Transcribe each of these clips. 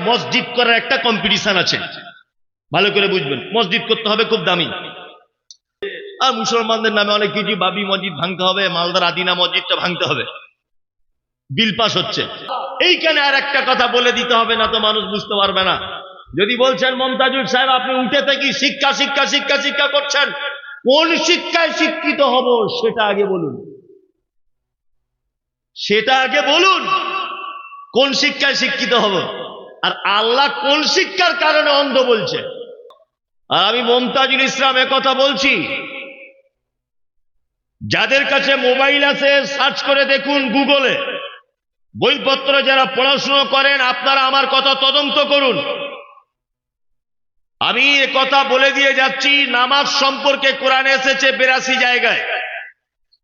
মসজিদ করার একটা কম্পিটিশন আছে, ভালো করে বুঝবেন। মসজিদ করতে হবে খুব দামি, আর মুসলমানদের নামে অনেক কিছু, বাবি মসজিদ ভাঙতে হবে, মালদার আদিনা মসজিদটা ভাঙতে হবে, বিল পাস হচ্ছে। এইখানে আর একটা কথা বলে দিতে হবে, না তো মানুষ বুঝতে পারবে না। যদি বলছেন মমতাজুল সাহেব আপনি উঠে থেকে শিক্ষা শিক্ষা শিক্ষা শিক্ষা করছেন, কোন শিক্ষায় শিক্ষিত হব সেটা আগে বলুন, সেটা আগে বলুন, কোন শিক্ষায় শিক্ষিত হব। আর আল্লাহ কোন শিক্ষার কারণে অন্ধ বলছে। আর আমি মমতাজুল ইসলাম কথা বলছি, যাদের কাছে মোবাইল আছে সার্চ করে দেখুন গুগলে, বইপত্র যারা পড়াশুনো করেন আপনারা আমার কথা তদন্ত করুন। আমি কথা বলে দিয়ে যাচ্ছি, নামাজ সম্পর্কে কোরআনে এসেছে 82 জায়গায়।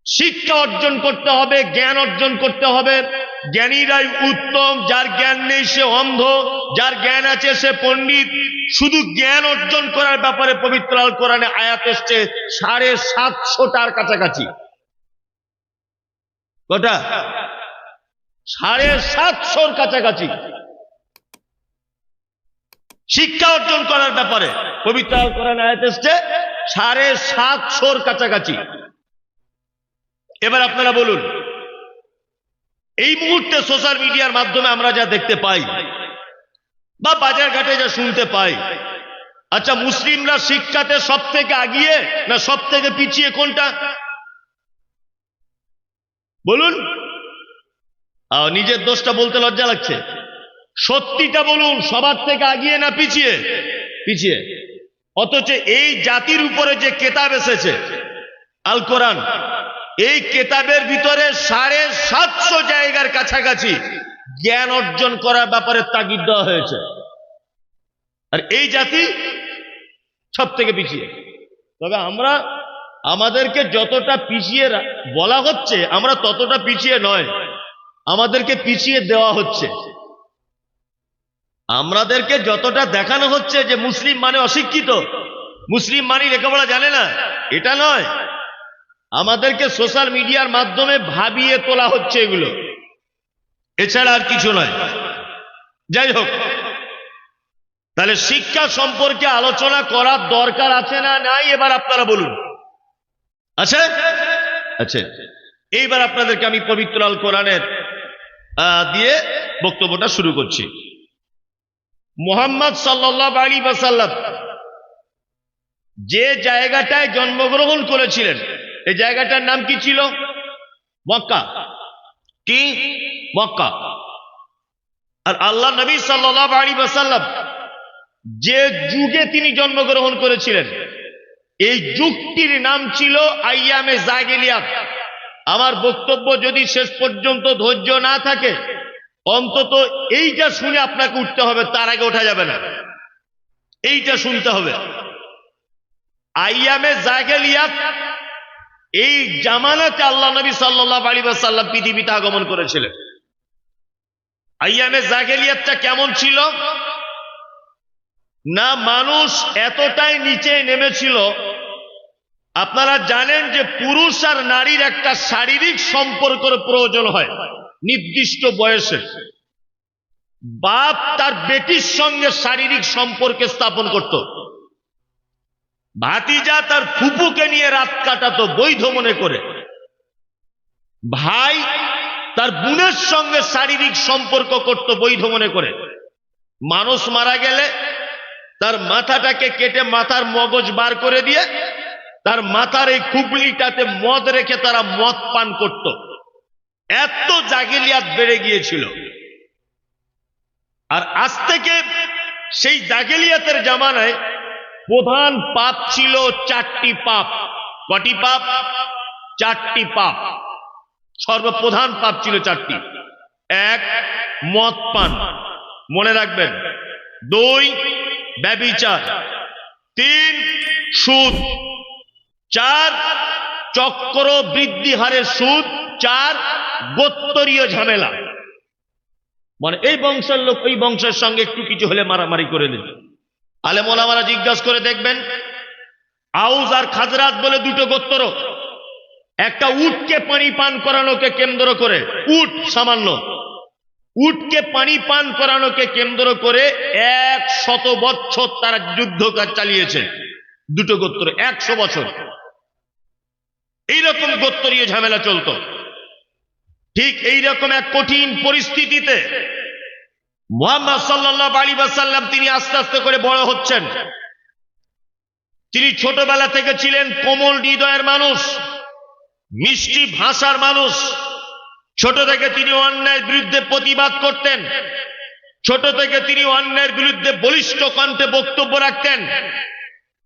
শিক্ষা অর্জন করতে হবে, জ্ঞান অর্জন করতে হবে। জ্ঞানীরাই উত্তম, যার জ্ঞান নেই সে অন্ধ, যার জ্ঞান আছে সে পণ্ডিত। শুধু জ্ঞান অর্জন করার ব্যাপারে পবিত্র আল কোরআনে আয়াত এসছে 750টার কাছাকাছি। কটা? 750 কাছাকাছি শিক্ষা অর্জন করার ব্যাপারে পবিত্র আল কোরআনে আয়াত এসছে 750 কাছাকাছি। এবার আপনারা বলুন, এই মুহূর্তে সোশ্যাল মিডিয়ার মাধ্যমে আমরা যা দেখতে পাই বা বাজার ঘাটে যা শুনতে পাই, আচ্ছা মুসলিমরা শিক্ষাতে সব থেকে আগিয়ে না সব থেকে পিছিয়ে, কোনটা বলুন? নিজের দোষটা বলতে লজ্জা লাগছে, সত্যিটা বলুন, সবার থেকে আগিয়ে না পিছিয়ে? পিছিয়ে। অথচ এই জাতির উপরে যে কেতাব এসেছে আল কোরআন, এই কেতাবের ভিতরে 750 জায়গার কাছাকাছি জ্ঞান অর্জন করার ব্যাপারে তাগিদ দেওয়া হয়েছে। আর এই জাতি সব থেকে পিছিয়ে। তবে আমরা, আমাদেরকে যতটা পিছিয়ে বলা হচ্ছে আমরা ততটা পিছিয়ে নয়, আমাদেরকে পিছিয়ে দেওয়া হচ্ছে। আমাদেরকে যতটা দেখানো হচ্ছে যে মুসলিম মানে অশিক্ষিত, মুসলিম মানে লেখাপড়া জানে না, এটা নয়। আমাদেরকে সোশ্যাল মিডিয়ার মাধ্যমে ভাবিয়ে তোলা হচ্ছে এগুলো, এছাড়া আর কিছু নয়। যাই হোক, তাহলে শিক্ষা সম্পর্কে আলোচনা করার দরকার আছে না নাই? এবার আপনারা বলুন, আছে? আছে। এইবার আপনাদেরকে আমি পবিত্র আল কোরআনের দিয়ে বক্তব্যটা শুরু করছি। মুহাম্মদ সাল্লাল্লাহু আলাইহি ওয়াসাল্লাম যে জায়গাটায় জন্মগ্রহণ করেছিলেন, এই জায়গাটার নাম কি ছিল? মক্কা। কি? মক্কা। আর আল্লাহ নবী সাল্লাল্লাহু আলাইহি ওয়াসাল্লাম যে যুগে তিনি জন্মগ্রহণ করেছিলেন, এই যুগটির নাম ছিল আইয়ামে জাহিলিয়াত। আমার বক্তব্য যদি শেষ পর্যন্ত ধৈর্য না থাকে, অন্তত এইটা শুনে আপনাকে উঠতে হবে, তার আগে ওঠা যাবে না। এইটা শুনতে হবে। আইয়ামে জাহিলিয়াত, এই জামানাতে আল্লাহ নবী সাল্লাল্লাহু আলাইহি ওয়াসাল্লাম পৃথিবীতে আগমন করেছিলেন। আইয়ামে জাহিলিয়াতটা কেমন ছিল? না, মানুষ এতটাই নিচে নেমেছিল। আপনারা জানেন যে পুরুষ আর নারীর একটা শারীরিক সম্পর্কের প্রয়োজন হয় নির্দিষ্ট বয়সে। বাপ তার বেটির সঙ্গে শারীরিক সম্পর্ক স্থাপন করত, ভাতিজা তার ফুপুকে নিয়ে রাত কাটাতো বৈধ মনে করে, ভাই তার বোনের সঙ্গে শারীরিক সম্পর্ক করত বৈধ মনে করে। মানুষ মারা গেলে তার মাথাটাকে কেটে মাথার মগজ বার করে দিয়ে তার মাথার এই খুবলিটাতে মদ রেখে তারা মদ পান করত। এত জাহিলিয়াত বেড়ে গিয়েছিল। আর আজ থেকে সেই জাহিলিয়াতের জামানায় প্রধান পাপ ছিল 4টি পাপ। কটি পাপ? 4টি পাপ। সর্বপ্রধান পাপ ছিল 4টি। 1, মদ পান, মনে রাখবেন। 2, ব্যভিচার। 3, সুদ। 4, চক্র বৃদ্ধি হারে সুদ। 4, গোত্তরীয় ঝামেলা, মানে এই বংশের লোক ওই বংশের সঙ্গে একটু কিছু হলে মারামারি করে দিল। আলেম ওলামারা জিজ্ঞাসা করে দেখবেন, আউস আর খাজরাত বলে 2টো গোত্র, একটা উটকে পানি পান করানোকে কেন্দ্র করে, উট সামান্য, উটকে পানি পান করানোকে কেন্দ্র করে 100 বছর তারা যুদ্ধ চালিয়েছে। দুটো গোত্র 100 বছর এইরকম গোত্রীয় ঝামেলা চলতো। ঠিক এইরকম এক কঠিন পরিস্থিতিতে মুহাম্মদ সাল্লাল্লাহু আলাইহি ওয়াসাল্লাম তিনি আস্তে আস্তে করে বড় হচ্ছেন। তিনি ছোটবেলা থেকে ছিলেন কোমল হৃদয়ের মানুষ, মিষ্টি ভাষার মানুষ। ছোট থেকে তিনি অন্যায়ের বিরুদ্ধে প্রতিবাদ করতেন, ছোট থেকে তিনি অন্যায়ের বিরুদ্ধে বলিষ্ঠ কণ্ঠে বক্তব্য রাখতেন।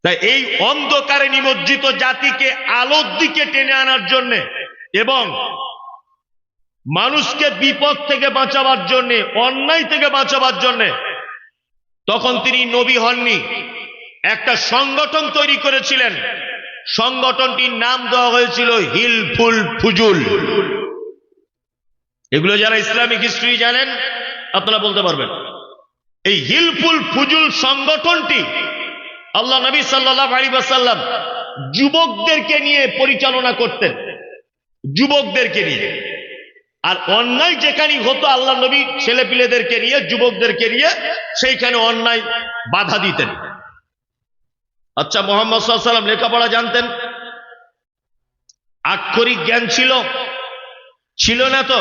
তাই এই অন্ধকারে নিমজ্জিত জাতিকে আলোর দিকে টেনে আনার জন্য এবং মানুষকে বিপদ থেকে বাঁচাবার জন্য, অন্যায় থেকে বাঁচাবার জন্য তখন তিনি নবী হননি, একটা সংগঠন তৈরি করেছিলেন। সংগঠনটির নাম দেওয়া হয়েছিল হিলফুল ফুজুল। এগুলো যারা ইসলামিক হিস্ট্রি জানেন আপনারা বলতে পারবেন। এই হিলফুল ফুজুল সংগঠনটি আল্লাহ নবী সাল্লাল্লাহু আলাইহি ওয়াসাল্লাম যুবকদেরকে নিয়ে পরিচালনা করতেন, যুবকদেরকে নিয়ে। আর অন্যায় যেখানে হতো আল্লাহ নবী ছেলেপিলেদেরকে নিয়ে, যুবকদেরকে নিয়ে সেইখানে অন্যায় বাধা দিতেন। আচ্ছা, মুহাম্মদ সাল্লাল্লাহু আলাইহি ওয়াসাল্লাম লেখাপড়া জানতেন? আক্ষরিক জ্ঞান ছিল না তো?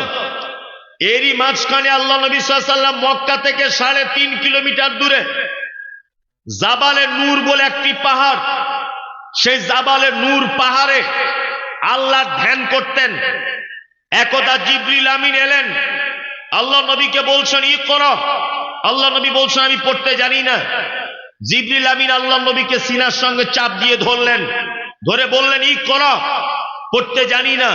এরই মাঝখানে আল্লাহ নবী সাল্লাল্লাহু আলাইহি ওয়াসাল্লাম মক্কা থেকে 3.5 কিলোমিটার দূরে জাবালে নূর বলে একটি পাহাড়, সেই জাবালে নূর পাহাড়ে আল্লাহর ধ্যান করতেন। একদা জিবরিল আমিন এলেন, আল্লাহ নবীকে বলছেন ইকরা। আল্লাহ নবী বলছেন আমি পড়তে জানি না। জিবরিল আমিন আল্লাহ নবীকে সিনার সঙ্গে চাপ দিয়ে ধরলেন, ধরে বললেন ইকরা, পড়তে জানি না।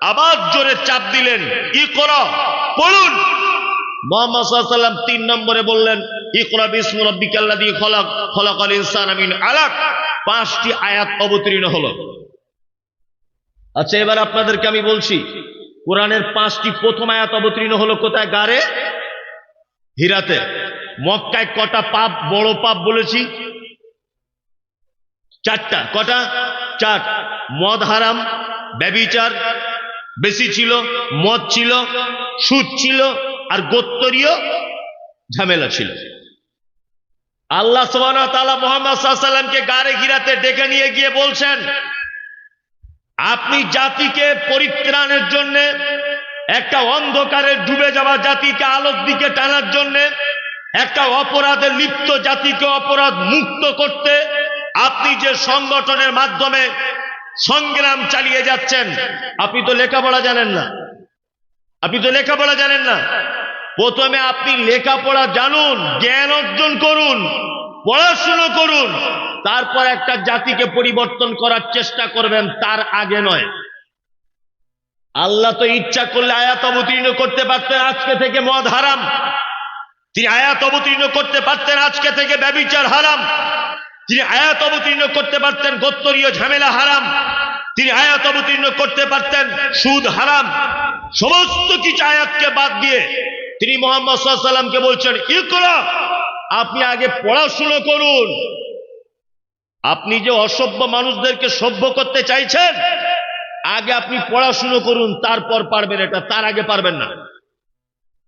আবার জোরে চাপ দিলেন, ইকরা, পড়ুন। মুহাম্মদ সাল্লাল্লাহু আলাইহি ওয়াসাল্লাম 3 নম্বরে বললেন ইকরা বিসমি রাব্বিকাল্লাযী খলাক, খলাকাল ইনসানা মিন আলাক। 5টি আয়াত অবতীর্ণ হলো। আচ্ছা, এবার আপনাদেরকে আমি বলছি কোরআনের 5টি প্রথম আয়াত অবতীর্ণ হলো কোথায়? গারে হিরাতে। মক্কায় কটা পাপ, বড় পাপ বলেছি? 4টা। কটা? 4। মদ হারাম, ব্যভিচার বেশি ছিল, মদ ছিল, সুদ ছিল, আর গোত্রীয় ঝামেলা ছিল। আল্লাহ সুবহানাহু ওয়া তাআলা মুহাম্মদ সাল্লাল্লাহু আলাইহি ওয়াসাল্লামকে গারে হিরাতে ডেকে নিয়ে গিয়ে বলছেন আপনি জাতিকে পরিত্রাণের জন্য, একটা অন্ধকারে ডুবে যাওয়া জাতিকে আলোর দিকে টানার জন্য, একটা অপরাধে লিপ্ত জাতিকে অপরাধ মুক্ত করতে আপনি যে সংগঠনের মাধ্যমে সংগ্রাম চালিয়ে যাচ্ছেন, আপনি তো লেখাপড়া জানেন না। আপনি তো লেখাপড়া জানেন না। প্রথমে আপনি লেখাপড়া জানুন, জ্ঞান অর্জন করুন, পড়াশুনো করুন, তারপর একটা জাতিকে পরিবর্তন করার চেষ্টা করবেন, তার আগে নয়। আল্লাহ তো ইচ্ছা করলে আয়াত অবতীর্ণ করতে পারতেন আজকে থেকে মদ হারাম, তিনি আয়াত অবতীর্ণ করতে পারতেন আজকে থেকে ব্যভিচার হারাম, তিনি আয়াত অবতীর্ণ করতে পারতেন গোত্রীয় ঝামেলা হারাম, তিনি আয়াত অবতীর্ণ করতে পারতেন সুদ হারাম। সমস্ত কিছু আয়াতকে বাদ দিয়ে তিনি মুহাম্মদ সাল্লাল্লাহু আলাইহি ওয়াসাল্লামকে বলছেন ইকরা, আপনি আগে পড়াশুনো করুন। আপনি যে অসভ্য মানুষদেরকে সভ্য করতে চাইছেন, আগে আপনি পড়াশুনো করুন, তারপর পারবেন এটা, তার আগে পারবেন না।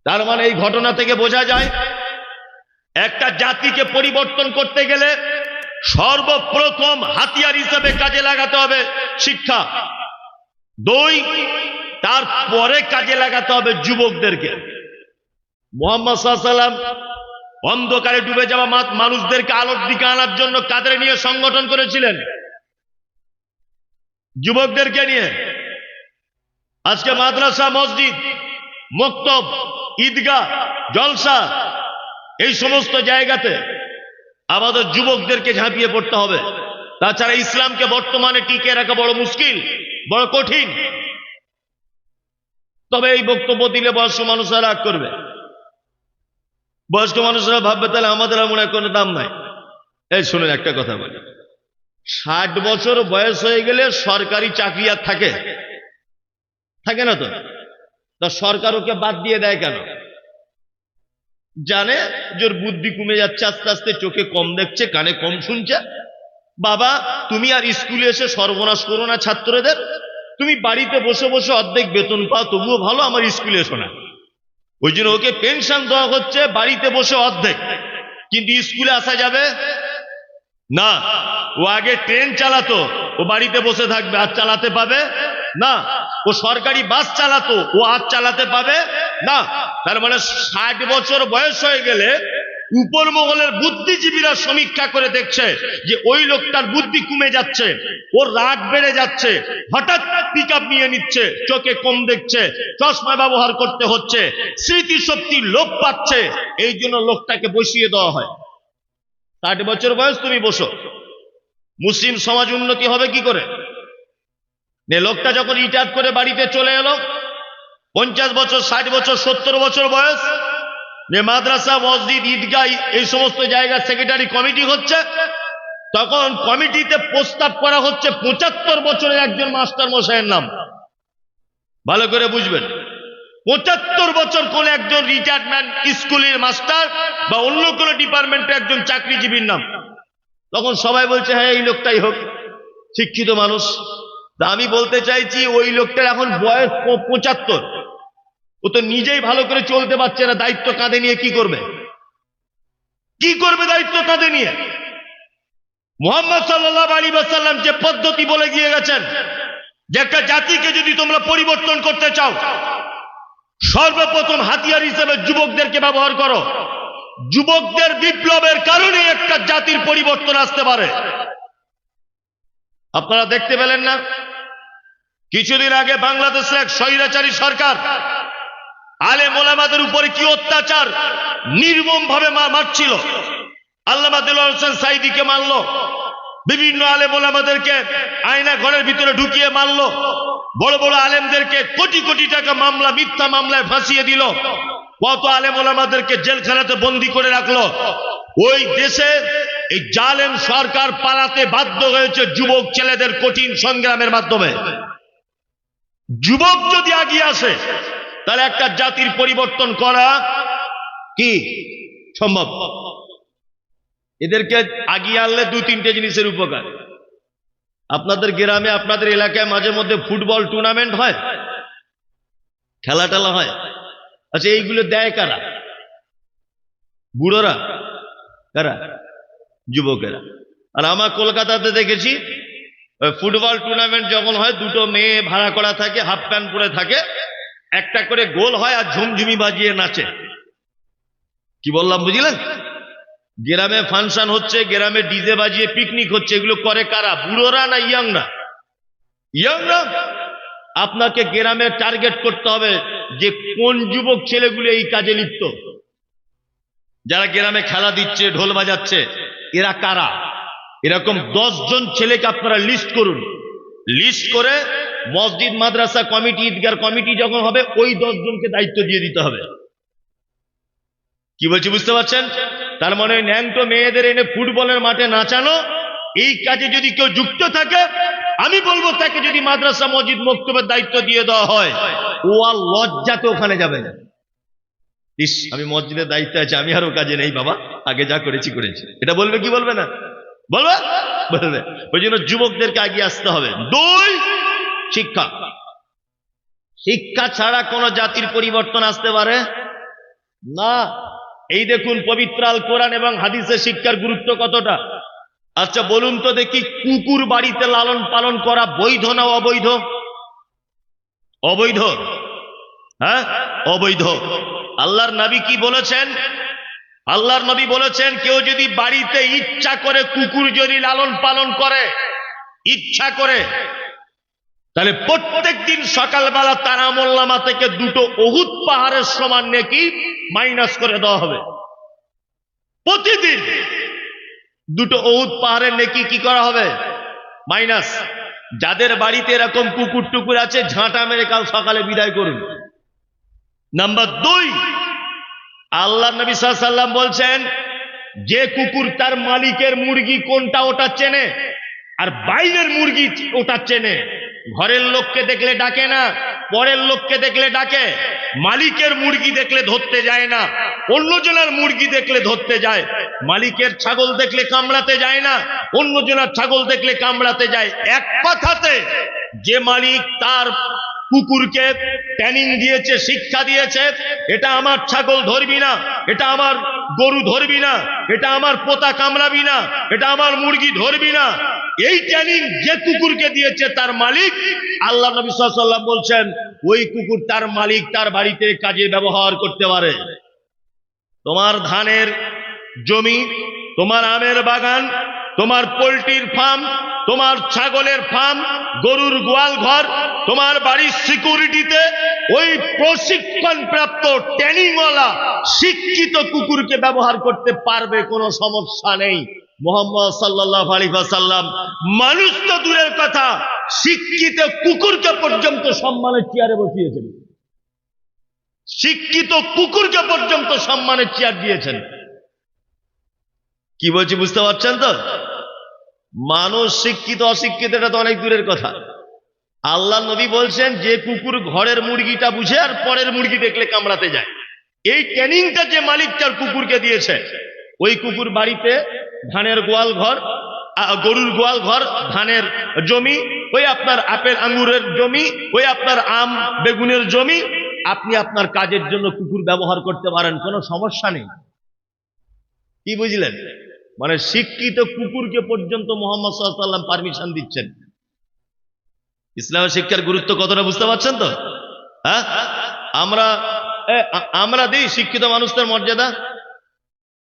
তার মানে এই ঘটনা থেকে বোঝা যায় একটা জাতিকে পরিবর্তন করতে গেলে সর্বপ্রথম হাতিয়ার হিসেবে কাজে লাগাতে হবে শিক্ষা। 2, তারপরে কাজে লাগাতে হবে যুবকদেরকে। মুহাম্মদ সাল্লাল্লাহু আলাইহি ওয়াসাল্লাম অন্ধকারে ডুবে যাওয়া মানুষদেরকে আলোর দিকে আনার জন্য কাদের নিয়ে সংগঠন করেছিলেন? যুবকদেরকে নিয়ে। আজকে মাদ্রাসা, মসজিদ, মক্তব, ঈদগাহ, জলসা, এই সমস্ত জায়গাতে আমাদের যুবকদেরকে ঝাঁপিয়ে পড়তে হবে। তাছাড়া ইসলামকে বর্তমানে টিকিয়ে রাখা বড় মুশকিল, বড় কঠিন। তবে এই বক্তব্য দিলে বয়স্ক মানুষরা রাগ করবে, বয়স্ক মানুষরা ভাববে তাহলে আমাদের আর মনে হয় কোনো দাম নাই। এই শুনুন, একটা কথা বলি, 60 বছর বয়স হয়ে গেলে সরকারি চাকরি আর থাকে না তো? তা সরকার ওকে বাদ দিয়ে দেয় কেন? জানে জোর বুদ্ধি কমে যাচ্ছে, আস্তে আস্তে চোখে কম দেখছে, কানে কম শুনছে। বাবা, তুমি আর স্কুলে এসে সর্বনাশ করো না ছাত্রদের, তুমি বাড়িতে বসে বসে অর্ধেক বেতন পাও, তবুও ভালো, আমার স্কুলে এসো না। ওই জন্য ওকে পেনশন দেওয়া হচ্ছে বাড়িতে বসে অর্ধেক, কিন্তু স্কুলে আসা যাবে না। ও আগে ট্রেন চালাতো, ও বাড়িতে বসে থাকবে, আর চালাতে পাবে না। ও সরকারি বাস চালাতো, ও আর চালাতে পাবে না। তার মানে 60 বছর বয়স হয়ে গেলে উপর মহলের বুদ্ধিজীবীরা সমীক্ষা করে দেখছে যে ওই লোকটার বুদ্ধি কমে যাচ্ছে, ওর রাগ বেড়ে যাচ্ছে, হঠাৎ পিক আপ নিয়ে নিচ্ছে, চোখে কম দেখছে, চশমা ব্যবহার করতে হচ্ছে, স্মৃতিশক্তি লোপ পাচ্ছে, এই জন্য লোকটাকে বসিয়ে দেওয়া হয়। 60 বছর বয়স তুমি বসো। মুসলিম সমাজ উন্নতি হবে কি করে? লোকটা যখন রিটায়ার করে বাড়িতে চলে এলো, 50 বছর, 60 বছর, 70 বছর বয়স, মাদ্রাসা, মসজিদ, ঈদগাহ এই সমস্ত জায়গার সেক্রেটারি কমিটি হচ্ছে, তখন কমিটিতে প্রস্তাব করা হচ্ছে 75 বছরের একজন মাস্টার মশাইয়ের নাম। ভালো করে বুঝবেন, 75 বছর কোন একজন রিটায়ারমেন্ট স্কুলের মাস্টার বা অন্য কোন ডিপার্টমেন্টে একজন চাকরিজীবীর নাম। তখন সবাই বলছে হ্যাঁ এই লোকটাই হোক, শিক্ষিত মানুষ। তা আমি বলতে চাইছি ওই লোকটার এখন বয়স 75, ও তো নিজেই ভালো করে চলতে পারছে না, দায়িত্ব কাঁধে নিয়ে কি করবে? কি করবে দায়িত্ব কাঁধে নিয়ে? মুহাম্মদ সাল্লাল্লাহু আলাইহি ওয়াসাল্লাম যে পদ্ধতি বলে গিয়ে গেছেন যে একটা জাতিকে যদি তোমরা পরিবর্তন করতে চাও, সর্বপ্রথম হাতিয়ার হিসেবে যুবকদেরকে ব্যবহার করো। যুবকদের বিপ্লবের কারণে একটা জাতির পরিবর্তন আসতে পারে। আপনারা দেখতে পেলেন না কিছুদিন আগে বাংলাদেশের এক স্বৈরাচারী সরকার আলেম ওলামাদের উপরে কি অত্যাচার নির্মম ভাবে মারছিল। আল্লামা দেলোয়ার হোসেন সাঈদীকে মারলো, বিভিন্ন আলেম ওলামাদেরকে আয়না ঘরের ভিতরে ঢুকিয়ে মারলো, বড় বড় আলেমদেরকে কোটি কোটি টাকা মামলা, মিথ্যা মামলায় ফাঁসিয়ে দিল, কত আলেম ওলামাদেরকে জেলখানাতে বন্দী করে রাখলো। ওই দেশে এই জালেম সরকার পালাতে বাধ্য হয়েছে যুবক ছেলেদের কঠিন সংগ্রামের মাধ্যমে। যুবক যদি এগিয়ে আসে তাহলে একটা জাতির পরিবর্তন করা কি সম্ভব। এদেরকে আগিয়ে আনলে 2-3টে জিনিসের উপকার। আপনাদের গ্রামে, আপনাদের এলাকায় মাঝে মধ্যে ফুটবল টুর্নামেন্ট হয়, খেলা টেলা হয়। আচ্ছা, এইগুলো দেয় কারা? বুড়োরা? কারা? যুবকেরা। আর আমার কলকাতাতে দেখেছি ফুটবল টুর্নামেন্ট যখন হয়, 2টো মেয়ে ভাড়া করা থাকে, হাফ প্যান্ট পরে থাকে, একটা করে গোল হয় আর ঝুমঝুমি বাজিয়ে নাচে। কি বললাম বুঝলেন? গ্রামে ফাংশন হচ্ছে, গ্রামে ডিজে বাজিয়ে পিকনিক হচ্ছে, এগুলো করে কারা? বুড়োরা না ইয়াংরা? ইয়াংরা। আপনাকে গ্রামে টার্গেট করতে হবে যে কোন যুবক ছেলেগুলো এই কাজে লিপ্ত, যারা গ্রামে খেলা দিচ্ছে, ঢোল বাজাচ্ছে, এরা কারা? এরকম 10 জন ছেলেকে আপনারা লিস্ট করুন। লিস্ট করে মসজিদ, মাদ্রাসা কমিটি, ঈদগাহ কমিটি যখন হবে, ওই 10 জনকে দায়িত্ব দিয়ে দিতে হবে। কি বলছি বুঝতে পারছেন? তার মানে ন্যাংটো মেয়েদের এনে ফুটবলের মাঠে নাচানো, এই কাজে যদি কেউ যুক্ত থাকে, আমি বলবো তাকে যদি মাদ্রাসা, মসজিদ, মক্তবের দায়িত্ব দিয়ে দেওয়া হয়, ও আর লজ্জাতে ওখানে যাবে না। ইস, আমি মসজিদের দায়িত্বে আছি, আমি আর ও কাজে নেই বাবা, আগে যা করেছি করেছি, এটা বলবে কি বলবে না? বলবে, বলবে। ওই জন্য যুবকদেরকে এগিয়ে আসতে হবে। 2, শিক্ষা। শিক্ষা ছাড়া কোন জাতির পরিবর্তন আসতে পারে না। এই দেখুন পবিত্র আল কোরআন এবং হাদিসের শিক্ষার গুরুত্ব কতটা। আচ্ছা বলুন তো দেখি, কুকুর বাড়িতে লালন পালন করা বৈধ না অবৈধ? অবৈধ। হ্যাঁ, অবৈধ। আল্লাহর নবী কি বলেছেন? আল্লাহর নবী বলেছেন কেউ যদি বাড়িতে ইচ্ছা করে কুকুর যদি লালন পালন করে, ইচ্ছা করে, তাহলে প্রত্যেক দিন সকালবেলা তার আমলনামা থেকে 2টো উহুদ পাহাড়ের সমান নেকি মাইনাস করে দেওয়া হবে। প্রতিদিন 2টো উহুদ পাহাড়ের নেকি কি করা হবে? মাইনাস। যাদের বাড়িতে এরকম কুকুর টুকুর আছে, ঝাঁটা মেরে কাল সকালে বিদায় করুন। নাম্বার 2, আল্লাহ নবী সাল্লাল্লাহু আলাইহি ওয়াসাল্লাম বলছেন যে কুকুর তার মালিকের মুরগি কোনটা ওটা চেনে, আর বাইরের মুরগি ওটা চেনে। ঘরের লোককে দেখলে ডাকে না, পরের লোককে দেখলে ডাকে। মালিকের মুরগি দেখলে ধরতে যায় না, অন্যজনের মুরগি দেখলে ধরতে যায়। মালিকের ছাগল দেখলে কামড়াতে যায় না, অন্যজনের ছাগল দেখলে কামড়াতে যায়। এক কথাতে যে মালিক তার কুকুরকে ট্রেনিং দিয়েছে, শিক্ষা দিয়েছে, এটা আমার ছাগল ধরবি না, এটা আমার গরু ধরবি না, এটা আমার পোতা কামড়াবি না, এটা আমার মুরগি ধরবি না। এই ট্রেনিং যে কুকুরকে দিয়েছে তার মালিক, আল্লাহ নবী সাল্লাল্লাহু আলাইহি ওয়াসাল্লাম বলছেন ওই কুকুর তার মালিক তার বাড়িতে কাজে ব্যবহার করতে পারে। তোমার ধানের জমি, তোমার আমের বাগান, তোমার পোল্ট্রির ফার্ম, তোমার ছাগলের ফার্ম, গরুর গোয়াল ঘর, তোমার বাড়ির সিকিউরিটিতে ওই প্রশিক্ষণ প্রাপ্ত ট্রেনিংওয়ালা শিক্ষিত কুকুরকে ব্যবহার করতে পারবে, কোনো সমস্যা নেই। মুহাম্মদ সাল্লাল্লাহু আলাইহি ওয়াসাল্লাম মানুষ তো দূরের কথা, শিক্ষিত কুকুরকে পর্যন্ত সম্মানের চেয়ারে বসিয়েছেন, শিক্ষিত কুকুরকে পর্যন্ত সম্মানের চেয়ার দিয়েছেন। কি বলছি বুঝতে পারছেন তো? মানুষ শিক্ষিত অশিক্ষিত এটা তো অনেক দূরের কথা। আল্লাহ নবী বলছেন যে কুকুর ঘরের মুরগিটা বুঝে আর পরের মুরগি দেখলে কামড়াতে যায়, এই ট্রেনিংটা যে মালিক তার কুকুরকে দিয়েছে, ওই কুকুর বাড়িতে ধানের গোয়াল ঘর, গরুর গোয়াল ঘর, ধানের জমি, ওই আপনার আপেল আঙ্গুরের জমি, ওই আপনার আম বেগুনের জমি, আপনি আপনার কাজের জন্য কুকুর ব্যবহার করতে পারেন, কোনো সমস্যা নেই। কি বুঝলেন? মানে শিক্ষিত কুকুরকে পর্যন্ত মুহাম্মদ সাল্লাল্লাহু আলাইহি ওয়াসাল্লাম পারমিশন দিচ্ছেন। ইসলামের শিক্ষার গুরুত্ব কতটা বুঝতে পারছেন তো? হ্যাঁ, আমরা দিই শিক্ষিত মানুষদের মর্যাদা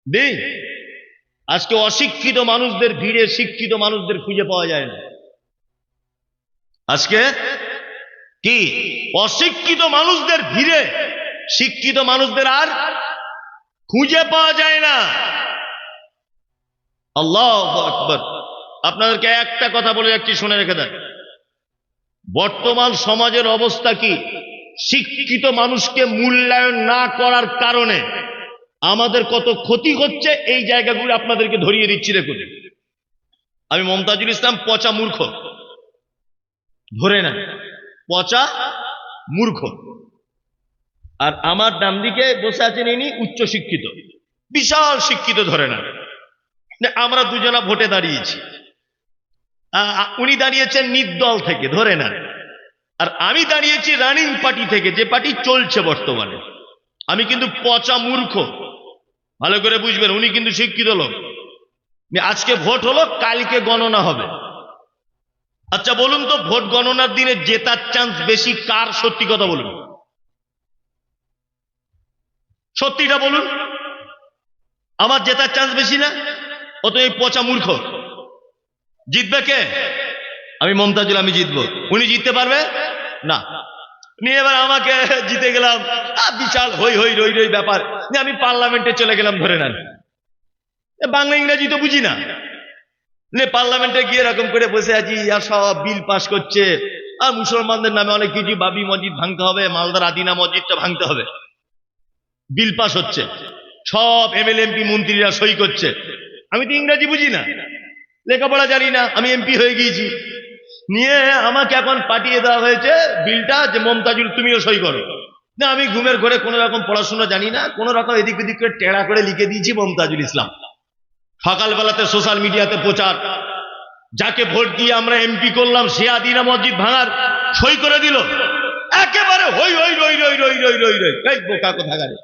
দিই। আজকে অশিক্ষিত মানুষদের ভিড়ে শিক্ষিত মানুষদের খুঁজে পাওয়া যায় না। আজকে কি অশিক্ষিত মানুষদের ভিড়ে শিক্ষিত মানুষদের আর খুঁজে পাওয়া যায় না। আল্লাহু আকবার। আপনাদেরকে একটা কথা বলে যাচ্ছি, শুনে রেখে দেন। বর্তমান সমাজের অবস্থা কি? শিক্ষিত মানুষকে মূল্যায়ন না করার কারণে আমাদের কত ক্ষতি হচ্ছে, এই জায়গাগুলো আপনাদেরকে ধরিয়ে দিচ্ছি। দেখুন, আমি মমতাজুল ইসলাম পচা মূর্খ, ধরে না পচা মূর্খ, আর আমার ডান দিকে বসে আছেন ইনি উচ্চ শিক্ষিত, বিশাল শিক্ষিত, ধরে না। আমরা দুজনা ভোটে দাঁড়িয়েছি, উনি দাঁড়িয়েছেন নির্দল থেকে, ধরে না, আর আমি দাঁড়িয়েছি রানিং পার্টি থেকে, যে পার্টি চলছে বর্তমানে। আমি কিন্তু পচা মূর্খ, ভালো করে বুঝবেন। উনি কিন্তু শিক্ষিত লোক। আজকে ভোট হলো, কালকে গণনা হবে। আচ্ছা বলুন তো, ভোট গণনার দিনে জেতার চান্স বেশি কার? সত্যি কথা বলুন, সত্যিটা বলুন। আমার জেতার চান্স বেশি না? অত এই পচা মূর্খ জিতবে কে? আমি মমতাজুল, আমি জিতবো। উনি জিততে পারবে না। নিয়ে এবার আমাকে জিতে গেলাম, বিশাল হই হই রই রই ব্যাপার, আমি পার্লামেন্টে চলে গেলাম, ধরে নেন। বাংলা ইংরেজি তো বুঝি না, পার্লামেন্টে গিয়ে এরকম করে বসে আছি, আর সব বিল পাস করছে, আর মুসলমানদের নামে অনেক কিছু, বাবরি মসজিদ ভাঙতে হবে, মালদার আদিনা মসজিদটা ভাঙতে হবে, বিল পাস হচ্ছে, সব এমএলএ এমপি মন্ত্রীরা সই করছে। আমি তো ইংরেজি বুঝি না, লেখাপড়া জানি না, আমি এমপি হয়ে গিয়েছি। নিয়ে আমাকে এখন পাঠিয়ে দেওয়া হয়েছে বিলটা, যে মমতাজুল তুমিও সই করো। না, আমি ঘুমের ঘরে কোনো রকম পড়াশোনা জানি না, কোনো রকম এদিক ওদিক করে টেড়া করে লিখে দিয়েছি মমতাজুল ইসলাম। সকালবেলাতে সোশ্যাল মিডিয়াতে প্রচার, যাকে ভোট দিয়ে আমরা এমপি করলাম সে আদিনা মসজিদ ভাঙার সই করে দিল। একেবারে হই হই রই রই রই রই রই রই। এই বোকা কোথাকারে,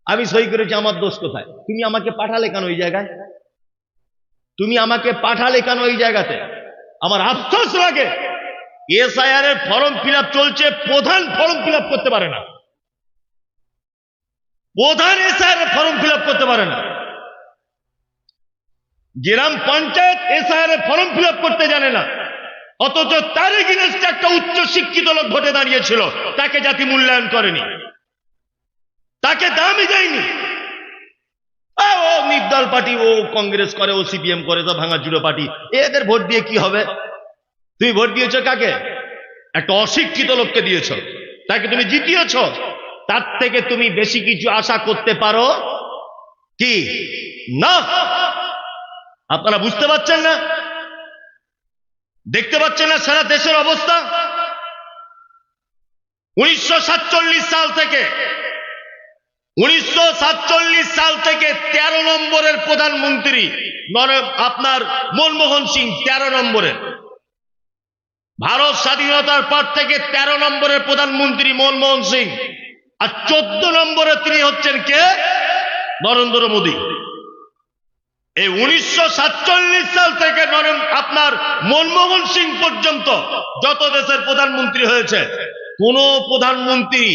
আমি সই করেছি, আমার দোষ কোথায়? তুমি আমাকে পাঠালে কেন ওই জায়গায়? তুমি আমাকে পাঠালে কেন ওই জায়গাতে? আমার আফসোস লাগে, এসআইআর এর ফর্ম ফিল আপ চলছে, প্রধান ফর্ম ফিল আপ করতে পারে না, প্রধান এসআইআর এর ফর্ম ফিল আপ করতে পারে না। গ্রাম পঞ্চায়েত এসআইআর এর ফর্ম ফিল আপ করতে জানে না, অথচ তার এগেইনস্টে একটা উচ্চ শিক্ষিত লোক ভোটে দাঁড়িয়েছিল, তাকে জাতি মূল্যায়ন করেনি, তাকে দামই দেয়নি। ও নির্দল পার্টি, ও কংগ্রেস করে, ও সিপিএম করে, তো ভাঙা জুড়ো পার্টি, এদের ভোট দিয়ে কি হবে? তুমি ভোট দিয়েছ কাকে? একটা অশিক্ষিত লোককে দিয়েছ, তাকে তুমি জিতিয়েছ। তার থেকে তুমি বেশি কিছু আশা করতে পারো কি? না। আপনারা বুঝতে পারছেন না? দেখতে পাচ্ছেন না সারা দেশের অবস্থা? 1947 সাল থেকে 13 নম্বরের প্রধানমন্ত্রী আপনার মনমোহন সিং, 13 নম্বরের ভারত স্বাধীনতার পর থেকে 13 নম্বরের প্রধানমন্ত্রী মনমোহন সিং, আর 14 নম্বরে তিনি হচ্ছেন কে? নরেন্দ্র মোদী। এই 1947 সাল থেকে আপনার মনমোহন সিং পর্যন্ত যত দেশের প্রধানমন্ত্রী হয়েছে, কোন প্রধানমন্ত্রী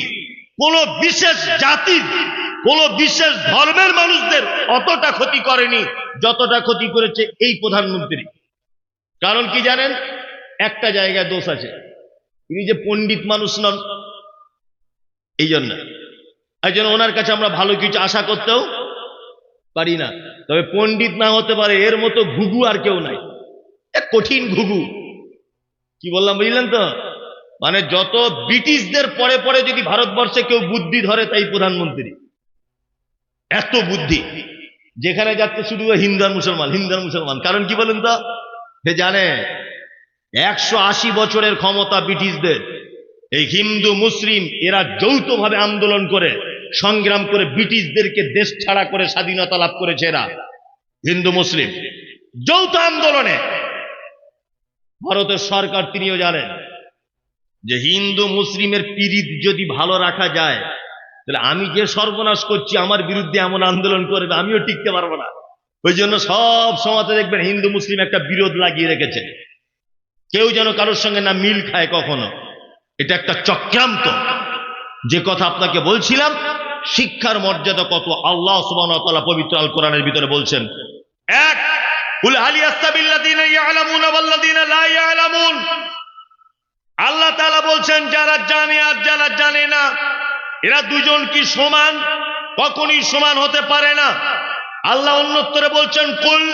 কোন বিশেষ জাতির, কোন বিশেষ ধর্মের মানুষদের অতটা ক্ষতি করেনি যতটা ক্ষতি করেছে এই প্রধানমন্ত্রী। কারণ কি জানেন? একটা জায়গায় দোষ আছে, তিনি যে পণ্ডিত মানুষ নন, এই জন্য ওনার কাছে আমরা ভালো কিছু আশা করতেও পারি না। তবে পণ্ডিত না হতে পারে, এর মতো ঘুঘু আর কেউ নাই, এক কঠিন ঘুঘু। কি বললাম বুঝলেন তো? মানে যত ব্রিটিশদের পরে পরে যদি ভারতবর্ষে কেউ বুদ্ধি ধরে, তাই প্রধানমন্ত্রী। এত বুদ্ধি, যেখানে যাচ্ছে শুধু হিন্দু আর মুসলমান, হিন্দু আর মুসলমান। কারণ কি বলেন তো? সে জানে 180 বছরের ক্ষমতা ব্রিটিশদের। এই হিন্দু মুসলিম এরা যৌথভাবে আন্দোলন করে, সংগ্রাম করে ব্রিটিশদেরকে দেশ ছাড়া করে স্বাধীনতা লাভ করেছে। এরা হিন্দু মুসলিম যৌথ আন্দোলনে। ভারতের সরকার তিনিও জানেন যে হিন্দু মুসলিমের পিরিত যদি ভালো রাখা যায়, তাহলে আমি যে সর্বনাশ করছি, আমার বিরুদ্ধে এমন আন্দোলন করবে, আমিও টিকতে পারবো না। ওই জন্য সব সমাজে দেখবেন হিন্দু মুসলিম একটা বিরোধ লাগিয়ে রেখেছে, কেউ যেন কারোর সঙ্গে না মিল খায় কখনো। এটা একটা চক্রান্ত। যে কথা আপনাকে বলছিলাম, শিক্ষার মর্যাদা কত আল্লাহ সুবহানাহু ওয়া তাআলা পবিত্র আল কোরআনের ভিতরে বলছেন। এক, কুল হাল ইয়াস্তাবিল্লাযীনা ইয়ালামুনা ওয়াল্লাযীনা লা ইয়ালামুন। আল্লাহ তাআলা বলছেন, যারা জানে আর যারা জানে না, এরা দুজন কি সমান? কখনই সমান হতে পারে না। আল্লাহ অন্যত্তরে বলছেন, কুল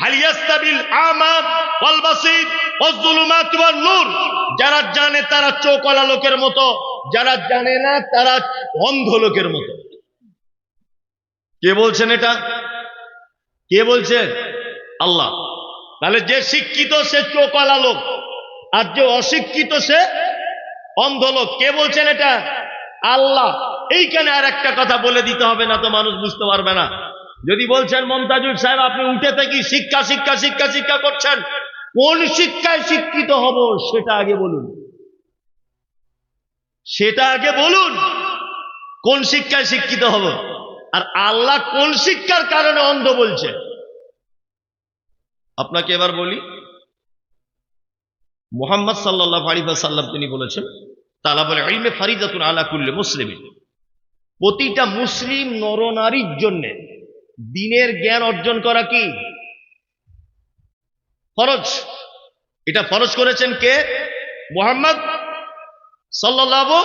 হাল ইয়াস্তাবিল আমা ওয়াল বাসীর ওয়াজ যুলুমাতু ওয়ান নূর। যারা জানে তারা চোখওয়ালা লোকের মতো, যারা জানে না তারা অন্ধ লোকের মতো। কে বলছেন এটা? কে বলছেন? আল্লাহ। তাহলে যে শিক্ষিত সে চোখওয়ালা লোক, আর যে অশিক্ষিত সে অন্ধ লোক। কে বলছেন এটা? আল্লাহ। এইখানে আর একটা কথা বলে দিতে হবে, না তো মানুষ বুঝতে পারবে না। যদি বলছেন মমতাজুল সাহেব আপনি উঠে থেকে শিক্ষা শিক্ষা শিক্ষা শিক্ষা করছেন, কোন শিক্ষায় শিক্ষিত হব সেটা আগে বলুন। সেটা আগে বলুন, কোন শিক্ষায় শিক্ষিত হব। আর আল্লাহ কোন শিক্ষার কারণে অন্ধ বলছে? আপনাকে এবার বলি, মুহাম্মদ সাল্লাল্লাহু আলাইহি ওয়াসাল্লাম তিনি বলেছেন, তালাবুল ইলমি ফারিদাতুন আলা কুল্লি মুসলিমিন। প্রতিটা মুসলিম নরনারীর জন্য দ্বীনের জ্ঞান অর্জন করা কি ফরজ। এটা ফরজ করেছেন কে? মুহাম্মদ সাল্লাল্লাহু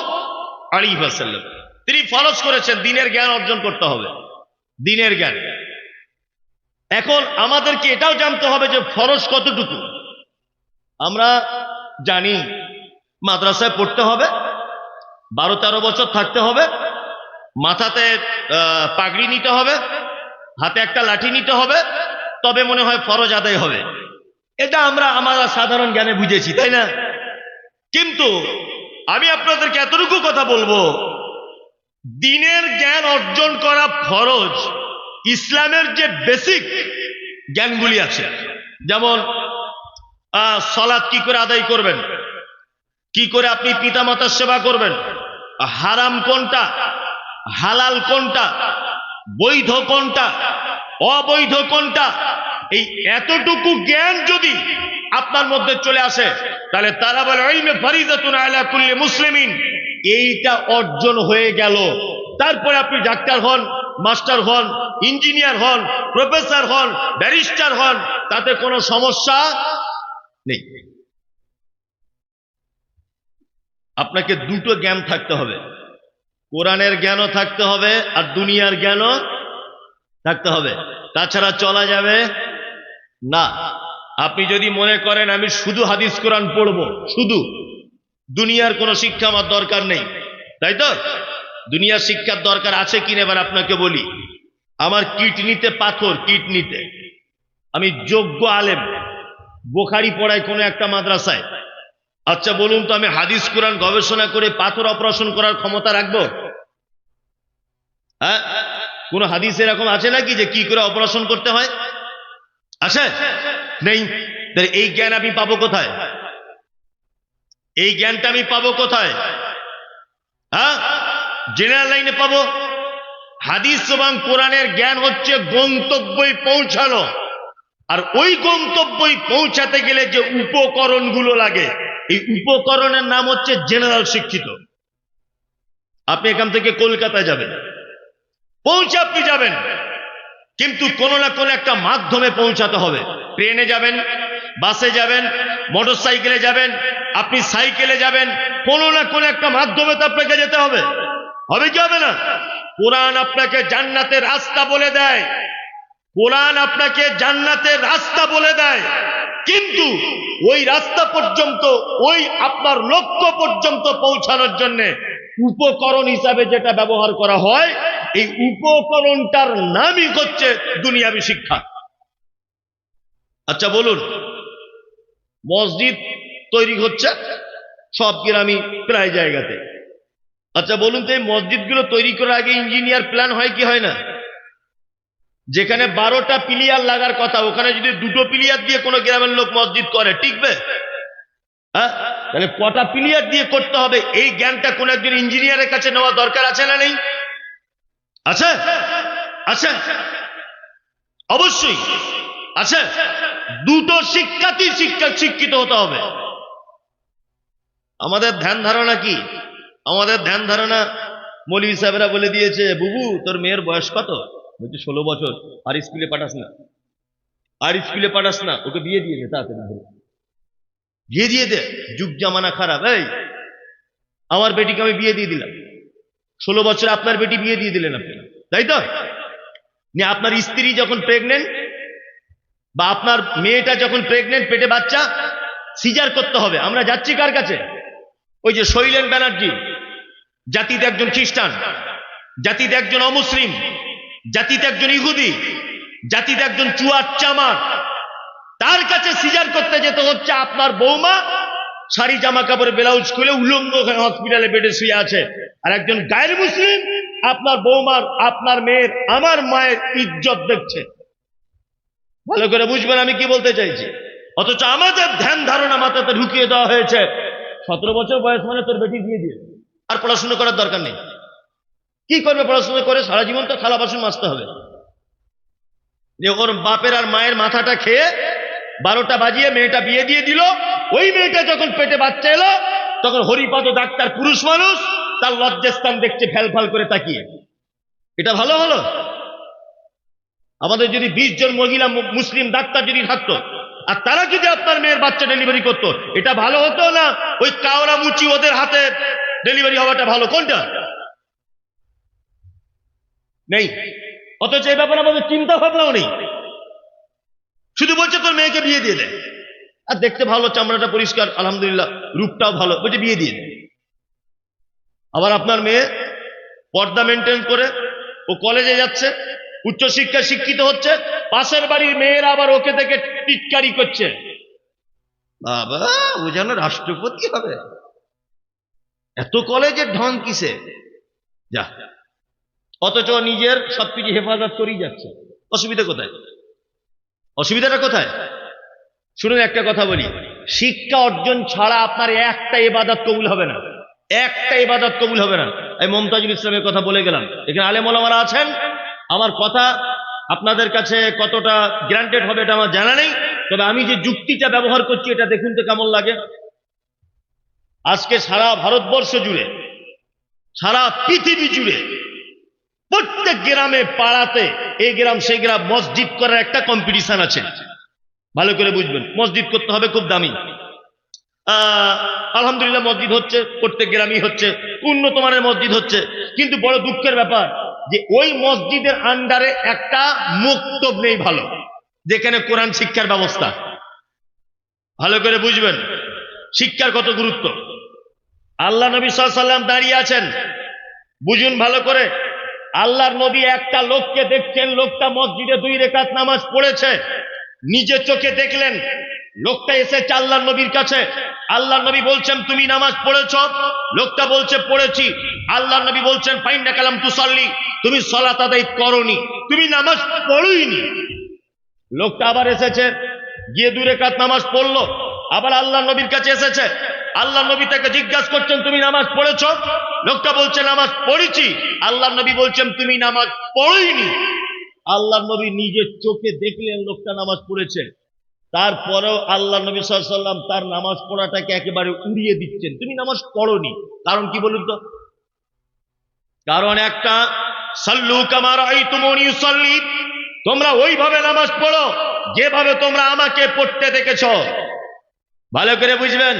আলাইহি ওয়াসাল্লাম। তিনি ফরজ করেছেন দ্বীনের জ্ঞান অর্জন করতে হবে, দ্বীনের জ্ঞান। এখন আমাদেরকে এটাও জানতে হবে যে ফরজ কতটুকু। আমরা জানি মাদ্রাসায় পড়তে হবে, 12-13 বছর থাকতে হবে, মাথাতে পাগড়ি নিতে হবে, হাতে একটা লাঠি নিতে হবে, তবে মনে হয় ফরজ আদায় হবে। এটা আমরা সাধারণ জ্ঞানে বুঝেছি, তাই না? কিন্তু আমি আপনাদেরকে এতটুকু কথা বলবো, দ্বীনের জ্ঞান অর্জন করা ফরজ। ইসলামের যে বেসিক জ্ঞানগুলি আছে, যেমন সালাত কি করে আদায় করবেন, কি করে আপনি পিতামাতার সেবা করবেন, হারাম কোনটা, হালাল কোনটা, বৈধ কোনটা, অবৈধ কোনটা, এই এতটুকু জ্ঞান যদি আপনার মধ্যে চলে আসে, তাহলে তালাবুল ইলমি ফারিদাতুন আলা কুল্লি মুসলিমিন, এইটা অর্জন হয়ে গেল। তারপরে আপনি ডাক্তার হন, মাস্টার হন, ইঞ্জিনিয়ার হন, প্রফেসর হন, ব্যারিস্টার হন, তাতে কোনো সমস্যা নেই। আপনাকে দুটো জ্ঞান থাকতে হবে, কোরআনের জ্ঞানও থাকতে হবে আর দুনিয়ার জ্ঞানও থাকতে হবে, তাছাড়া চলা যাবে না। আপনি যদি মনে করেন আমি শুধু হাদিস কোরআন পড়বো, শুধু, দুনিয়ার কোনো শিক্ষা আমার দরকার নেই, তাই তো? দুনিয়ার শিক্ষার দরকার আছে কিনা এবার আপনাকে বলি। আমার কিডনিতে পাথর, কিডনিতে। আমি যোগ্য আলেম, বুখারী পড়াই কোনো একটা মাদ্রাসায়। আচ্ছা বলুন তো, আমি হাদিস কোরআন গবেষণা করে পাথর অপারেশন করার ক্ষমতা রাখবো? হ্যাঁ, কোন হাদিস এরকম আছে নাকি যে কি করে অপারেশন করতে হয়? আছে? নেই। এই জ্ঞান আমি পাবো কোথায়? এই জ্ঞানটা আমি পাবো কোথায়? হ্যাঁ, জেনারেল লাইনে পাবো। হাদিস এবং কোরআনের জ্ঞান হচ্ছে গন্তব্যে পৌঁছানো, আর ওই গন্তব্যে পৌঁছাতে গেলে যে উপকরণগুলো লাগে, এই উপকরণের নাম হচ্ছে জেনারেল শিক্ষিত। আপনি এখান থেকে কলকাতায় যাবেন, পৌঁছে আপনি যাবেন, কিন্তু কোনো না কোনো একটা মাধ্যমে পৌঁছাতে হবে। ট্রেনে যাবেন, বাসে যাবেন, মোটর সাইকেলে যাবেন, আপনি সাইকেলে যাবেন, কোনো না কোনো একটা মাধ্যমে তো আপনাকে যেতে হবে। হবে কি হবে না? কোরআন আপনাকে জান্নাতের রাস্তা বলে দেয়, কোরআন আপনাকে জান্নাতের রাস্তা বলে দেয়, কিন্তু ওই রাস্তা পর্যন্ত, ওই আপনার লক্ষ্য পর্যন্ত পৌঁছানোর জন্য উপকরণ হিসাবে যেটা ব্যবহার করা হয়, এই উপকরণটার নামই হচ্ছে দুনিয়াবি শিক্ষা। আচ্ছা বলুন, মসজিদ তৈরি হচ্ছে সব গ্রামে প্রায় জায়গাতে। আচ্ছা বলুন তো, এই মসজিদগুলো তৈরি করার আগে ইঞ্জিনিয়ার প্ল্যান হয় কি হয় না? যেখানে 12টা পিলিয়ার লাগার কথা, ওখানে যদি 2টো পিলিয়ার দিয়ে কোনো গ্রামের লোক মসজিদ করে, টিকবে? হ্যাঁ, তাহলে কটা পিলিয়ার দিয়ে করতে হবে, এই জ্ঞানটা কোন একজন ইঞ্জিনিয়ারের কাছে নেওয়া দরকার আছে না নেই? আছে, আছে, অবশ্যই আছে। দুটো শিক্ষাতেই শিক্ষিত হতে হবে। আমাদের ধ্যান ধারণা কি? আমাদের ধ্যান ধারণা মৌলভী সাহেবরা বলে দিয়েছে, বুবু তোর মেয়ের বয়স কত? বলছে 16 বছর। আর স্কুলে পাঠাস না, আর স্কুলে পাঠাস না, ওকে বিয়ে দিয়ে দে, তাড়াতাড়ি বিয়ে দিয়ে দে, যুগ জামানা খারাপ। এই আমার বেটিকে আমি বিয়ে দিয়ে দিলাম, 16 বছর আপনার বেটি বিয়ে দিয়ে দিলেন আপনি, তাই তো? আপনার স্ত্রী যখন প্রেগনেন্ট, বা আপনার মেয়েটা যখন প্রেগনেন্ট, পেটে বাচ্চা, সিজার করতে হবে। আমরা যাচ্ছি কার কাছে? ওই যে শৈলেন ব্যানার্জি, জাতিতে একজন খ্রিস্টান, জাতিতে একজন অমুসলিম, জাতিতে একজন ইহুদি, জাতিতে একজন চুয়ার চামার, তার কাছে সিজার করতে যেতে হচ্ছে। আপনার বৌমা শাড়ি জামা কাপড় ব্লাউজ খুলে উলঙ্গ হসপিটালে বেডে শুয়ে আছে, আর একজন গায়ের মুসলিম আপনার বৌমার, আপনার মেয়ের, আমার মায়ের ইজ্জত দেখছে। ভালো করে বুঝবেন আমি কি বলতে চাইছি। অথচ আমাদের ধ্যান ধারণা মাথাতে ঢুকিয়ে দেওয়া হয়েছে, 17 বছর বয়স মানে তোর বেটি দিয়ে দিয়ে, আর পড়াশোনা করার দরকার নেই। কি করবে পড়াশোনা করে? সারা জীবন তো থালা বাসন মাজতে হবে। ওর বাপের আর মায়ের মাথাটা খেয়ে 12টা বাজিয়ে মেয়েটা বিয়ে দিয়ে দিল। ওই মেয়েটা যখন পেটে বাচ্চা এলো, তখন হরিপদ ডাক্তার পুরুষ মানুষ, তার লজ্জাস্থান দেখছে ফ্যাল ফ্যাল করে তাকিয়ে। এটা ভালো হলো? আমাদের যদি 20 জন মহিলা মুসলিম ডাক্তার যদি থাকতো, আর তারা যদি আপনার মেয়ের বাচ্চা ডেলিভারি করতো, এটা ভালো হতো না ওই কাওড়া মুচি ওদের হাতে ডেলিভারি হওয়াটা ভালো? কোনটা? নেই। অথচ এই ব্যাপারে আমাদের চিন্তা ভাবনাও নেই। শুধু বলছে তোর মেয়েকে বিয়ে দিয়ে দেয়, আর দেখতে ভালো, চামড়াটা পরিষ্কার, আলহামদুলিল্লাহ, রূপটাও ভালো, বলছে বিয়ে দিয়ে দেয়। আবার আপনার মেয়ে পর্দা মেনটেন করে ও কলেজে যাচ্ছে, উচ্চশিক্ষায় শিক্ষিত হচ্ছে, পাশের বাড়ির মেয়েরা আবার ওকে থেকে টিটকারি করছে, বাবা ও যেন রাষ্ট্রপতি হবে, এত কলেজের ঢং কিসে যা। অথচ নিজের সবকিছু হেফাজত করেই যাচ্ছে। অসুবিধা কোথায়? অসুবিধাটা কোথায়? শুনুন একটা কথা বলি, শিক্ষা অর্জন ছাড়া আপনার একটা ইবাদত কবুল হবে না, একটা ইবাদত কবুল হবে না। এই মমতাজুল ইসলামের কথা বলে গেলাম, এখানে আলেম ওলামারা আছেন, আমার কথা আপনাদের কাছে কতটা গ্রান্টেড হবে এটা আমার জানা নেই, তবে আমি যে যুক্তিটা ব্যবহার করছি এটা দেখুন তো কেমন লাগে। আজকে সারা ভারতবর্ষ জুড়ে, সারা পৃথিবী জুড়ে, প্রত্যেক গ্রামে পাড়াতে, এই গ্রাম সেই গ্রাম, মসজিদ করার একটা কম্পিটিশন আছে। ভালো করে বুঝবেন, মসজিদ করতে হবে খুব দামি। আলহামদুলিল্লাহ মসজিদ হচ্ছে, প্রত্যেক গ্রামই হচ্ছে, উন্নত মানের মসজিদ হচ্ছে, কিন্তু বড় দুঃখের ব্যাপার যে ওই মসজিদের আন্ডারে একটা মক্তব নেই ভালো, যেখানে কোরআন শিক্ষার ব্যবস্থা। ভালো করে বুঝবেন শিক্ষার কত গুরুত্ব। আল্লাহ নবী সাল্লাল্লাহু আলাইহি ওয়াসাল্লাম দাঁড়িয়ে আছেন, বুঝুন ভালো করে। আল্লাহর নবী একটা লোককে দেখছেন, লোকটা মসজিদে 2 রাকাত নামাজ পড়েছে, নিজে চোখে দেখলেন। লোকটা এসেছে আল্লাহর নবীর কাছে, আল্লাহর নবী বলছেন তুমি নামাজ পড়েছ? লোকটা বলছে পড়েছি। আল্লাহর নবী বলছেন ফাইন্নাকা লাম তুসাল্লি, তুমি সালাত আদায় করোনি, তুমি নামাজ পড়োইনি। লোকটা আবার এসেছে, গিয়ে 2 রাকাত নামাজ পড়লো, আবার আল্লাহর নবীর কাছে এসেছে, আল্লাহ নবী তাকে জিজ্ঞাসা করছেন তুমি নামাজ পড়েছো? লোকটা বলছে নামাজ পড়েছি। আল্লাহ নবী বলছেন তুমি নামাজ পড়োইনি। আল্লাহ নবী নিজের চোখে দেখলেন লোকটা নামাজ পড়েছে, তারপরেও আল্লাহ নবী সাল্লাল্লাহু আলাইহি ওয়াসাল্লাম তার নামাজ পড়াটাকে একেবারে উড়িয়ে দিচ্ছেন, তুমি নামাজ পড়োনি। কারণ কি বলুন তো? কারণ একটা, সাল্লু কামা রাআইতুমুনি উসাল্লি, তোমরা ওইভাবে নামাজ পড়ো যেভাবে তোমরা আমাকে পড়তে দেখেছো। ভালো করে বুঝবেন।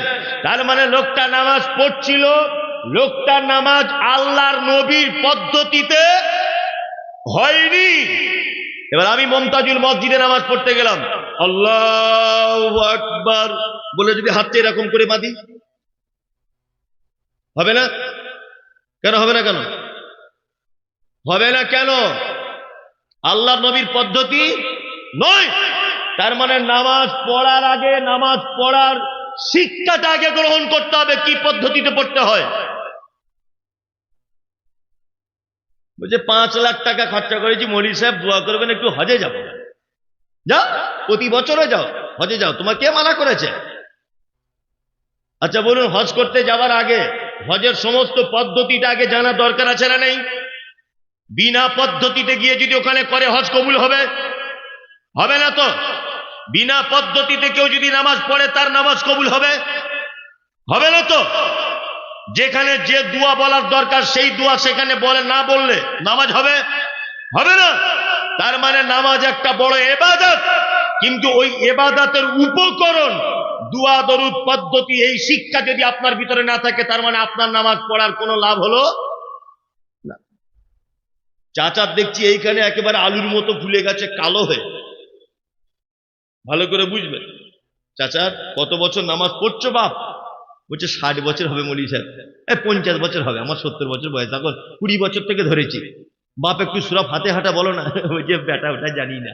তার মানে লোকটা নামাজ পড়ছিল, লোকটা নামাজ আল্লাহর নবীর পদ্ধতিতে হয়নি। এবার আমি মমতাজুল মসজিদে নামাজ পড়তে গেলাম, আল্লাহু আকবার বলে যদি হাতটা এরকম করে বাঁধি, হবে না? কেন হবে না? কেন হবে না? কেন? আল্লাহর নবীর পদ্ধতি নয়। তার মানে নামাজ পড়ার আগে নামাজ পড়ার শিক্ষাটা আগে গ্রহণ করতে হবে, কি পদ্ধতিতে পড়তে হয়। বলছে 5 লাখ টাকা খরচা করেছি, মৌলভী সাহেব দোয়া করবেন একটু হজে যাবো। যাও, প্রতি বছরে যাও, হজে যাও, তোমার কে মানা করেছে? আচ্ছা বলুন, হজ করতে যাওয়ার আগে হজের সমস্ত পদ্ধতিটা আগে জানা দরকার আছে না নেই? বিনা পদ্ধতিতে গিয়ে যদি ওখানে করে হজ কবুল হবে? হবে না তো। বিনা পদ্ধতিতে কেউ যদি নামাজ পড়ে তার নামাজ কবুল হবে? হবে না তো। যেখানে যে দোয়া বলার দরকার সেই দোয়া সেখানে বলে না বললে নামাজ হবে? হবে না। তার মানে নামাজ একটা বড় ইবাদত, কিন্তু ওই ইবাদতের উপকরণ দোয়া দরুদ পদ্ধতি এই শিক্ষা যদি আপনার ভিতরে না থাকে, তার মানে আপনার নামাজ পড়ার কোনো লাভ হলো না। চাচার দেখছি এইখানে একেবারে আলুর মতো ফুলে গেছে, কালো হয়ে। ভালো করে বুঝবেন। চাচার কত বছর নামাজ পড়ছো বাপ? বলছে 60 বছর হবে মৌলভী সাহেব। 50 বছর হবে, আমার 70 বছর বয়স, এখন 20 বছর থেকে ধরেছি। বাপ একটু সূরা ফাতিহাটা বলো না। বলছে বেটা ওটা জানি না।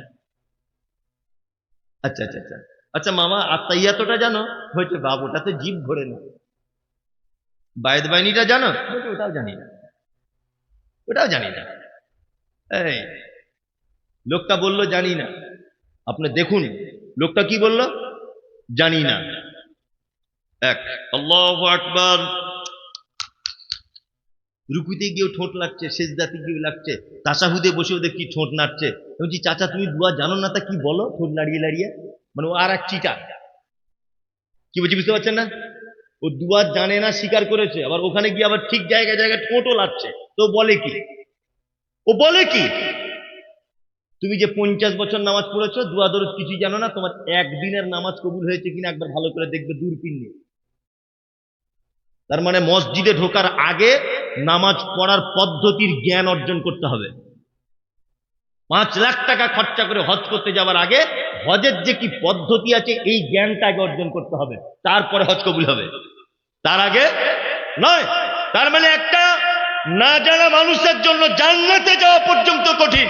আচ্ছা আচ্ছা আচ্ছা আচ্ছা মামা আত্মাইয়াতটা জানো? হয়েছে বাপ ওটা তো জিভ ভরে না। বায়েদ বাইনিটা জানো? ওটাও জানি না, ওটাও জানি না। এই লোকটা বললো জানি না। আপনি দেখুন লোকটা কি বললো, জানি না। এক, আল্লাহু আকবার। রুকুতে গিয়েও ঠোঁট লাগছে, সেজদাতে গিয়েও লাগছে, তাশাহুদে বসেও দেখি ঠোঁট নাড়ছে। বলছি চাচা তুমি দুয়া জানো না, তা কি বলো ঠোঁট নাড়িয়ে নাড়িয়ে? মানে ও আর এক চিটা। কি বলছি বুঝতে পারছেন না? ও দুয়া জানে না স্বীকার করেছে, আবার ওখানে গিয়ে আবার ঠিক জায়গায় জায়গায় ঠোঁটও লাগছে। তো বলে কি? ও বলে কি? তুমি যে 50 বছর নামাজ পড়েছো, দুয়া দরুদ কিছু জানো না, তোমার একদিনের নামাজ কবুল হয়েছে কিনা একবার ভালো করে দেখবে দূরবীন নিয়ে। তার মানে মসজিদে ঢোকার আগে নামাজ পড়ার পদ্ধতির জ্ঞান অর্জন করতে হবে। 5 লাখ টাকা খরচা করে হজ করতে যাওয়ার আগে হজের যে কি পদ্ধতি আছে এই জ্ঞানটা আগে অর্জন করতে হবে, তারপরে হজ কবুল হবে, তার আগে নয়। তার মানে একটা না জানা মানুষের জন্য জান্নাতে যাওয়া পর্যন্ত কঠিন।